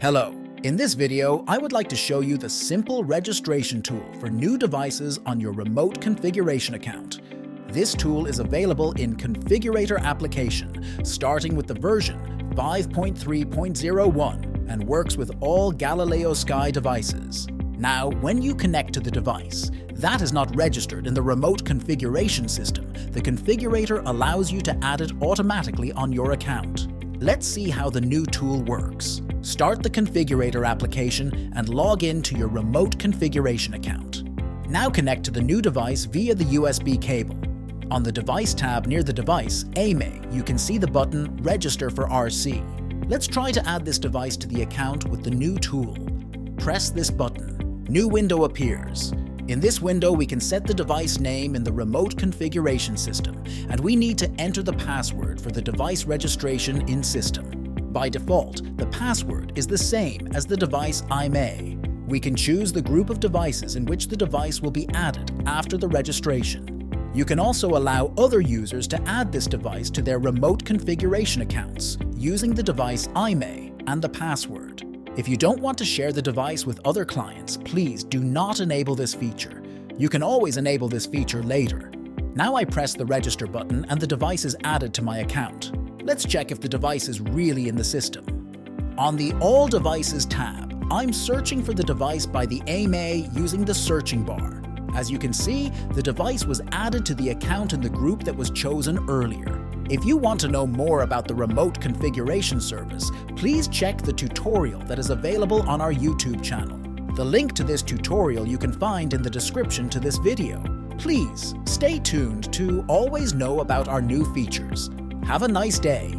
Hello. In this video, I would like to show you the simple registration tool for new devices on your remote configuration account. This tool is available in Configurator application, starting with the version 5.3.01 and works with all Galileosky devices. Now, when you connect to the device, that is not registered in the remote configuration system. The configurator allows you to add it automatically on your account. Let's see how the new tool works. Start the Configurator application and log in to your remote configuration account. Now connect to the new device via the USB cable. On the Device tab near the device, AMA, you can see the button Register for RC. Let's try to add this device to the account with the new tool. Press this button. New window appears. In this window, we can set the device name in the remote configuration system, and we need to enter the password for the device registration in system. By default, the password is the same as the device IMA. We can choose the group of devices in which the device will be added after the registration. You can also allow other users to add this device to their remote configuration accounts using the device IMA and the password. If you don't want to share the device with other clients, please do not enable this feature. You can always enable this feature later. Now I press the register button and the device is added to my account. Let's check if the device is really in the system. On the All Devices tab, I'm searching for the device by the AMA using the searching bar. As you can see, the device was added to the account in the group that was chosen earlier. If you want to know more about the remote configuration service, please check the tutorial that is available on our YouTube channel. The link to this tutorial you can find in the description to this video. Please stay tuned to always know about our new features. Have a nice day.